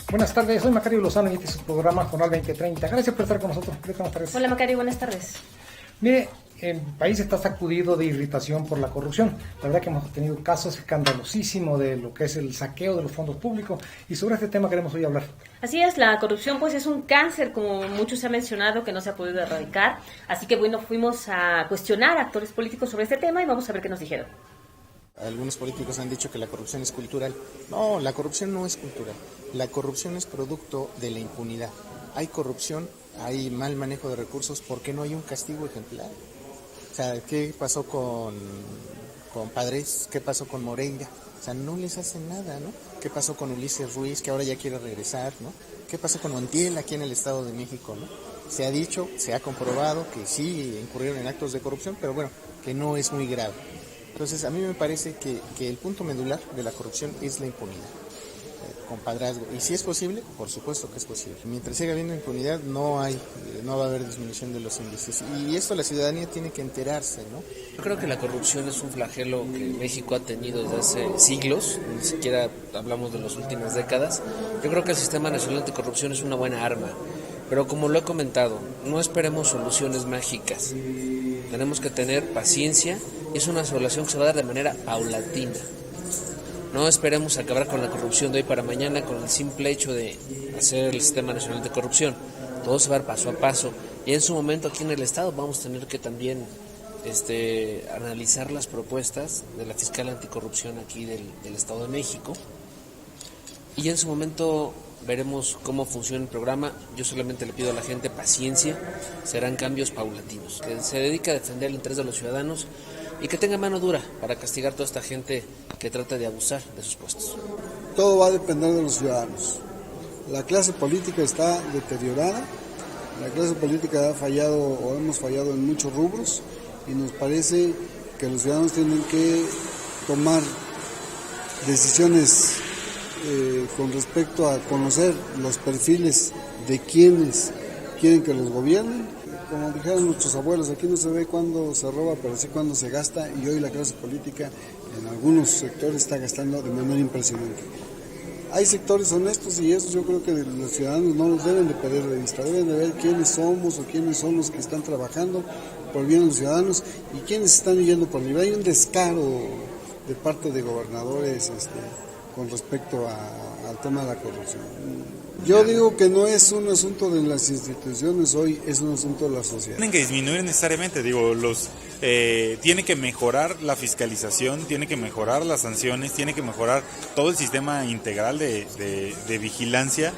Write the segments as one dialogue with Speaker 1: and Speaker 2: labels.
Speaker 1: Buenas tardes, soy Macario Lozano y este es su programa Jornal 2030. Gracias por estar con nosotros. Buenas tardes.
Speaker 2: Hola Macario, buenas tardes.
Speaker 1: Mire, el país está sacudido de irritación por la corrupción. La verdad que hemos tenido casos escandalosísimos de lo que es el saqueo de los fondos públicos y sobre este tema queremos hoy hablar.
Speaker 2: Así es, la corrupción pues es un cáncer, como muchos se ha mencionado, que no se ha podido erradicar. Así que bueno, fuimos a cuestionar a actores políticos sobre este tema y vamos a ver qué nos dijeron.
Speaker 3: Algunos políticos han dicho que la corrupción es cultural. No, la corrupción no es cultural. La corrupción es producto de la impunidad. Hay corrupción, hay mal manejo de recursos porque no hay un castigo ejemplar. O sea, ¿qué pasó con Padres? ¿Qué pasó con Moreira? O sea, no les hacen nada, ¿no? ¿Qué pasó con Ulises Ruiz, que ahora ya quiere regresar, ¿no? ¿Qué pasó con Montiel aquí en el Estado de México, ¿no? Se ha dicho, se ha comprobado que sí incurrieron en actos de corrupción, pero bueno, que no es muy grave. Entonces, a mí me parece que el punto medular de la corrupción es la impunidad, compadrazgo. Y si es posible, por supuesto que es posible. Mientras siga habiendo impunidad, no va a haber disminución de los índices. Y esto la ciudadanía tiene que enterarse, ¿no?
Speaker 4: Yo creo que la corrupción es un flagelo que México ha tenido desde hace siglos, ni siquiera hablamos de las últimas décadas. Yo creo que el Sistema Nacional Anticorrupción es una buena arma, pero como lo he comentado, no esperemos soluciones mágicas. Tenemos que tener paciencia. Es una solución que se va a dar de manera paulatina. No esperemos acabar con la corrupción de hoy para mañana con el simple hecho de hacer el Sistema Nacional de Corrupción. Todo se va a dar paso a paso. Y en su momento aquí en el Estado vamos a tener que también analizar las propuestas de la fiscal anticorrupción aquí del Estado de México. Y en su momento veremos cómo funciona el programa. Yo solamente le pido a la gente paciencia. Serán cambios paulatinos. Que se dedique a defender el interés de los ciudadanos y que tenga mano dura para castigar a toda esta gente que trata de abusar de sus puestos.
Speaker 5: Todo va a depender de los ciudadanos. La clase política está deteriorada, la clase política ha fallado o hemos fallado en muchos rubros y nos parece que los ciudadanos tienen que tomar decisiones con respecto a conocer los perfiles de quienes quieren que los gobiernen. Como dijeron nuestros abuelos, aquí no se ve cuándo se roba, pero sí cuándo se gasta, y hoy la clase política en algunos sectores está gastando de manera impresionante. Hay sectores honestos y eso yo creo que los ciudadanos no los deben de perder de vista, deben de ver quiénes somos o quiénes son los que están trabajando por el bien de los ciudadanos y quiénes están yendo por libre. Hay un descaro de parte de gobernadores con respecto al tema de la corrupción. Yo digo que no es un asunto de las instituciones hoy, es un asunto de la sociedad.
Speaker 6: Tienen que disminuir necesariamente, tiene que mejorar la fiscalización, tiene que mejorar las sanciones, tiene que mejorar todo el sistema integral de vigilancia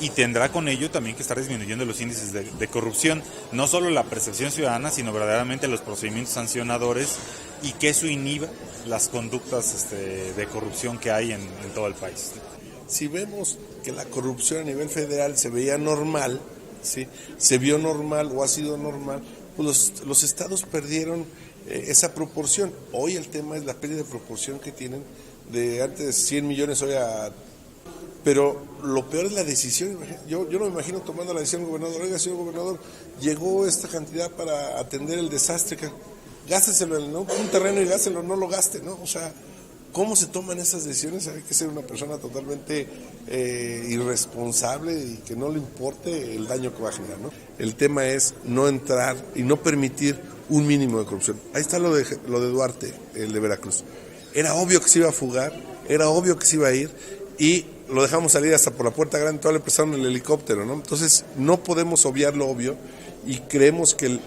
Speaker 6: y tendrá con ello también que estar disminuyendo los índices de corrupción, no solo la percepción ciudadana, sino verdaderamente los procedimientos sancionadores y que eso inhiba las conductas de corrupción que hay en todo el país.
Speaker 7: Si vemos que la corrupción a nivel federal se veía normal, ¿sí? Se vio normal o ha sido normal, pues los estados perdieron esa proporción. Hoy el tema es la pérdida de proporción que tienen de antes 100 millones hoy a... Pero lo peor es la decisión. Yo no me imagino tomando la decisión del gobernador. Oiga, señor gobernador, llegó esta cantidad para atender el desastre. Gásteselo en un terreno y gástelo, no lo gaste, ¿no? O sea, ¿cómo se toman esas decisiones? Hay que ser una persona totalmente irresponsable y que no le importe el daño que va a generar, ¿no? El tema es no entrar y no permitir un mínimo de corrupción. Ahí está lo de Duarte, el de Veracruz. Era obvio que se iba a fugar, era obvio que se iba a ir y lo dejamos salir hasta por la puerta grande, todavía le empezaron el helicóptero, ¿no? Entonces no podemos obviar lo obvio y creemos que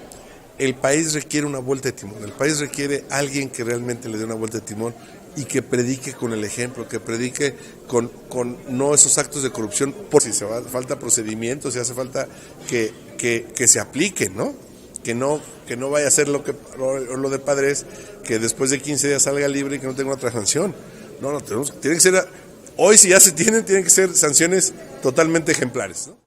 Speaker 7: el país requiere una vuelta de timón, el país requiere alguien que realmente le dé una vuelta de timón y que predique con el ejemplo, que predique con no esos actos de corrupción, por si se falta procedimientos, si hace falta que se apliquen, ¿no? Que no vaya a ser lo de Padres, que después de 15 días salga libre y que no tenga otra sanción. No, tiene que ser, hoy si ya se tienen que ser sanciones totalmente ejemplares, ¿no?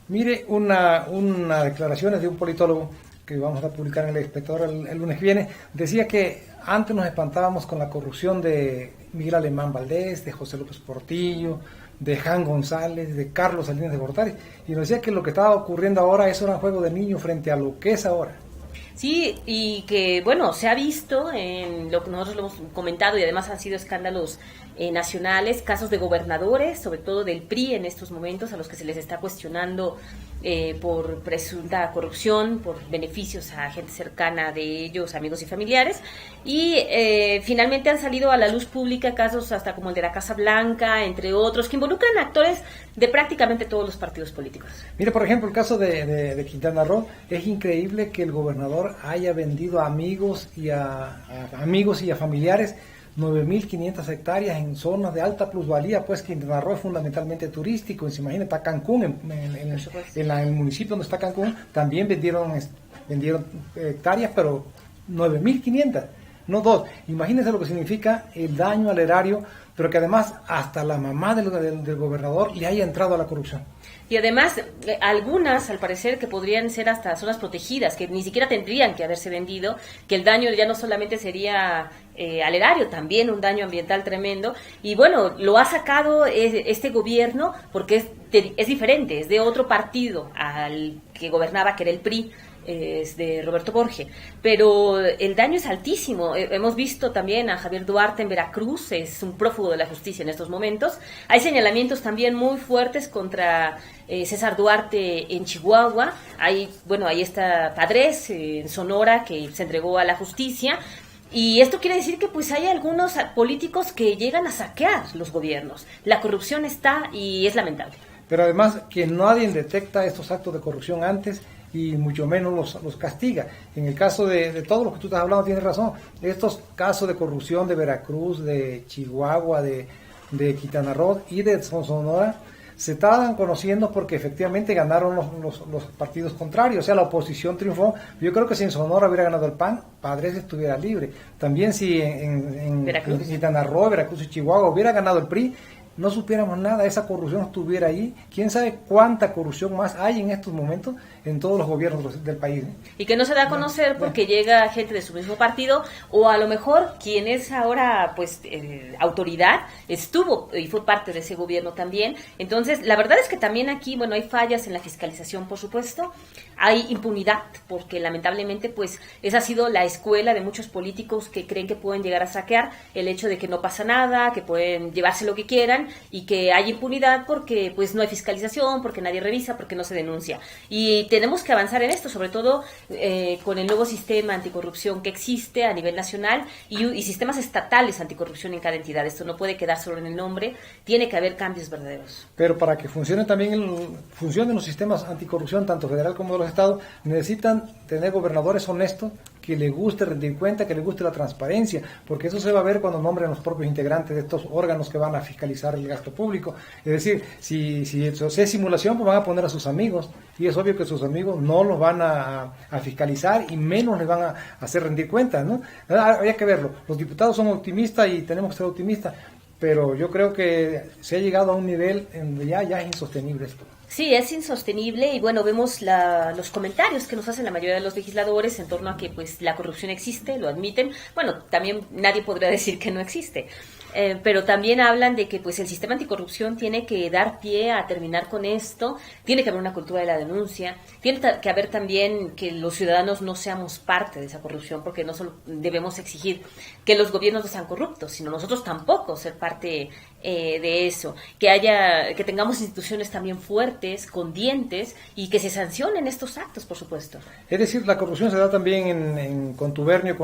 Speaker 1: Mire, una declaración de un politólogo que vamos a publicar en El Espectador el lunes que viene, decía que antes nos espantábamos con la corrupción de Miguel Alemán Valdés, de José López Portillo, de Jan González, de Carlos Salinas de Gortari, y nos decía que lo que estaba ocurriendo ahora es un juego de niños frente a lo que es ahora.
Speaker 2: Sí, y que, bueno, se ha visto en lo que nosotros lo hemos comentado y además han sido escándalos nacionales, casos de gobernadores, sobre todo del PRI en estos momentos, a los que se les está cuestionando por presunta corrupción, por beneficios a gente cercana de ellos, amigos y familiares. Y finalmente han salido a la luz pública casos hasta como el de la Casa Blanca, entre otros, que involucran actores de prácticamente todos los partidos políticos.
Speaker 1: Mire, por ejemplo, el caso de Quintana Roo, es increíble que el gobernador haya vendido a amigos y a familiares 9.500 hectáreas en zonas de alta plusvalía, pues Quintana Roo es fundamentalmente turístico. Se imagina, está Cancún, en el municipio donde está Cancún, también vendieron hectáreas, pero 9.500, no 2. Imagínense lo que significa el daño al erario, pero que además hasta la mamá del gobernador le haya entrado a la corrupción.
Speaker 2: Y además, algunas, al parecer, que podrían ser hasta zonas protegidas, que ni siquiera tendrían que haberse vendido, que el daño ya no solamente sería al erario, también un daño ambiental tremendo. Y bueno, lo ha sacado este gobierno porque es diferente, es de otro partido al que gobernaba, que era el PRI. Es de Roberto Borge, pero el daño es altísimo. Hemos visto también a Javier Duarte en Veracruz, es un prófugo de la justicia en estos momentos. Hay señalamientos también muy fuertes contra César Duarte en Chihuahua. Ahí está Padres en Sonora, que se entregó a la justicia. Y esto quiere decir que pues hay algunos políticos que llegan a saquear los gobiernos. La corrupción está y es lamentable.
Speaker 1: Pero además que nadie detecta estos actos de corrupción antes y mucho menos los castiga. En el caso de todo lo que tú estás hablando, tienes razón. Estos casos de corrupción de Veracruz, de Chihuahua, de Quintana Roo y de Sonora se estaban conociendo porque efectivamente ganaron los partidos contrarios, o sea, la oposición triunfó. Yo creo que si en Sonora hubiera ganado el PAN, Padres estuviera libre. También si en Quintana Roo, Veracruz y Chihuahua hubiera ganado el PRI, no supiéramos nada, esa corrupción estuviera ahí. ¿Quién sabe cuánta corrupción más hay en estos momentos en todos los gobiernos del país?
Speaker 2: Y que no se da a conocer porque llega gente de su mismo partido, o a lo mejor quien es ahora pues autoridad estuvo y fue parte de ese gobierno también. Entonces, la verdad es que también aquí, bueno, hay fallas en la fiscalización, por supuesto, hay impunidad, porque lamentablemente pues esa ha sido la escuela de muchos políticos que creen que pueden llegar a saquear, el hecho de que no pasa nada, que pueden llevarse lo que quieran y que hay impunidad porque pues no hay fiscalización, porque nadie revisa, porque no se denuncia. Y tenemos que avanzar en esto, sobre todo con el nuevo sistema anticorrupción que existe a nivel nacional y sistemas estatales anticorrupción en cada entidad. Esto no puede quedar solo en el nombre, tiene que haber cambios verdaderos.
Speaker 1: Pero para que funcionen funcionen los sistemas anticorrupción, tanto federal como de los estados, necesitan tener gobernadores honestos, que le guste rendir cuenta, que le guste la transparencia, porque eso se va a ver cuando nombren los propios integrantes de estos órganos que van a fiscalizar el gasto público. Es decir, si eso es simulación, pues van a poner a sus amigos, y es obvio que sus amigos no los van a fiscalizar y menos les van a hacer rendir cuentas, ¿no? Habría que verlo. Los diputados son optimistas y tenemos que ser optimistas, pero yo creo que se ha llegado a un nivel en donde ya es insostenible esto.
Speaker 2: Sí, es insostenible y bueno, vemos los comentarios que nos hacen la mayoría de los legisladores en torno a que pues la corrupción existe, lo admiten. Bueno, también nadie podría decir que no existe. Pero también hablan de que pues el sistema anticorrupción tiene que dar pie a terminar con esto, tiene que haber una cultura de la denuncia, tiene que haber también que los ciudadanos no seamos parte de esa corrupción, porque no solo debemos exigir que los gobiernos no sean corruptos, sino nosotros tampoco ser parte de eso, que tengamos instituciones también fuertes, con dientes, y que se sancionen estos actos, por supuesto.
Speaker 1: Es decir, la corrupción se da también en contubernio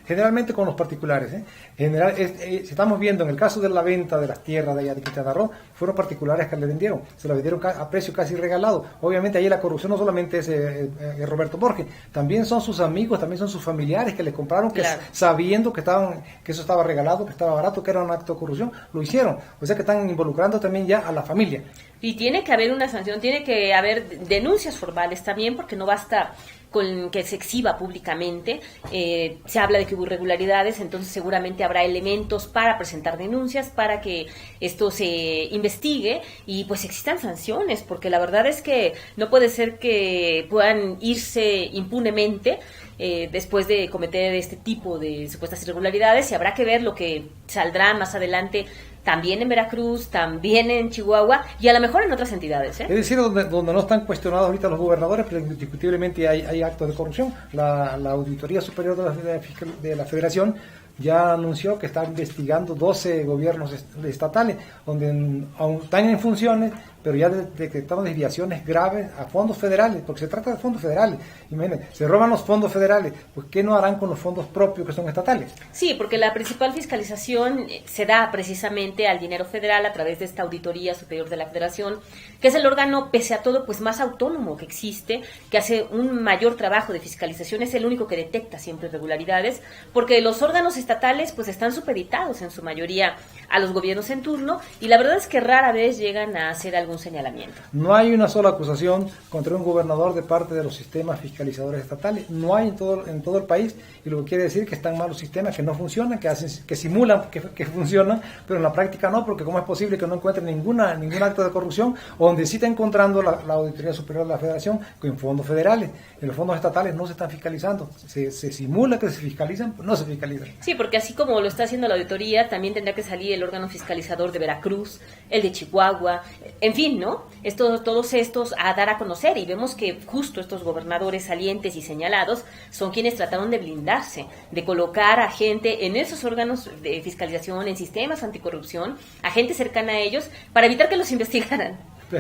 Speaker 1: generalmente con los particulares. Estamos viendo en el caso de la venta de las tierras de allá de Quintana Roo, fueron particulares que le vendieron, se la vendieron a precio casi regalado. Obviamente ahí la corrupción no solamente es Roberto Borge, también son sus amigos, también son sus familiares que le compraron,
Speaker 2: Claro.
Speaker 1: Sabiendo que eso estaba regalado, que estaba barato, que era un acto de corrupción, lo hicieron. O sea que están involucrando también ya a la familia.
Speaker 2: Y tiene que haber una sanción, tiene que haber denuncias formales también, porque no basta con que se exhiba públicamente. Se habla de que hubo irregularidades, entonces seguramente habrá elementos para presentar denuncias, para que esto se investigue y pues existan sanciones, porque la verdad es que no puede ser que puedan irse impunemente después de cometer este tipo de supuestas irregularidades, y habrá que ver lo que saldrá más adelante también en Veracruz, también en Chihuahua y a lo mejor en otras entidades.
Speaker 1: Es decir, donde no están cuestionados ahorita los gobernadores, pero indiscutiblemente hay actos de corrupción. La Auditoría Superior de la Federación ya anunció que está investigando 12 gobiernos estatales, donde aún están en funciones, pero ya detectaron desviaciones graves a fondos federales, porque se trata de fondos federales. Imagínense, se roban los fondos federales, pues ¿qué no harán con los fondos propios que son estatales?
Speaker 2: Sí, porque la principal fiscalización se da precisamente al dinero federal a través de esta Auditoría Superior de la Federación, que es el órgano, pese a todo, pues más autónomo que existe, que hace un mayor trabajo de fiscalización, es el único que detecta siempre irregularidades, porque los órganos estatales pues están supeditados en su mayoría a los gobiernos en turno, y la verdad es que rara vez llegan a hacer algún señalamiento.
Speaker 1: No hay una sola acusación contra un gobernador de parte de los sistemas fiscalizadores estatales. No hay en todo el país, y lo que quiere decir que están mal los sistemas, que no funcionan, que simulan que funcionan, pero en la práctica no, porque ¿cómo es posible que no encuentren ningún acto de corrupción, o donde sí está encontrando la Auditoría Superior de la Federación con fondos federales? En los fondos estatales no se están fiscalizando. Se simula que se fiscalizan, pero no se fiscalizan.
Speaker 2: Sí, porque así como lo está haciendo la auditoría, también tendrá que salir el órgano fiscalizador de Veracruz, el de Chihuahua, en fin, ¿no? Todos estos a dar a conocer, y vemos que justo estos gobernadores salientes y señalados son quienes trataron de blindarse, de colocar a gente en esos órganos de fiscalización, en sistemas anticorrupción, a gente cercana a ellos, para evitar que los investigaran.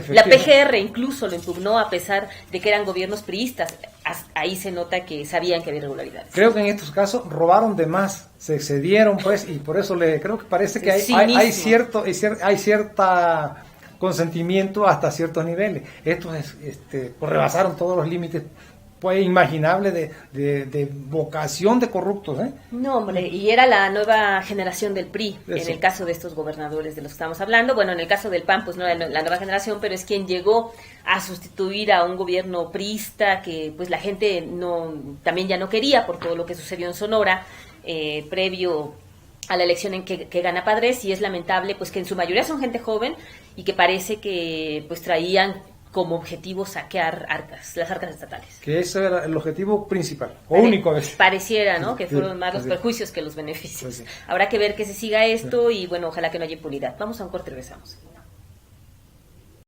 Speaker 2: La PGR incluso lo impugnó a pesar de que eran gobiernos priistas. Ahí se nota que sabían que había irregularidades.
Speaker 1: Creo que en estos casos robaron de más, se excedieron, pues, y por eso creo que parece que hay cierta consentimiento hasta ciertos niveles. Estos pues rebasaron todos los límites pues imaginables de vocación de corruptos.
Speaker 2: No, hombre, y era la nueva generación del PRI,
Speaker 1: Eso.
Speaker 2: en el caso de estos gobernadores de los que estamos hablando. Bueno, en el caso del PAN, pues no era la nueva generación, pero es quien llegó a sustituir a un gobierno priista que pues la gente también ya no quería por todo lo que sucedió en Sonora, previo a la elección en que gana Padres, y es lamentable pues que en su mayoría son gente joven y que parece que pues traían como objetivo saquear las arcas estatales.
Speaker 1: Que ese era el objetivo principal, o único a veces.
Speaker 2: Pareciera, ¿no? Que fueron
Speaker 1: Sí,
Speaker 2: más los
Speaker 1: sí.
Speaker 2: perjuicios que los beneficios.
Speaker 1: Sí, sí.
Speaker 2: Habrá que ver que se siga esto y bueno, ojalá que no haya impunidad. Vamos a un corte y regresamos.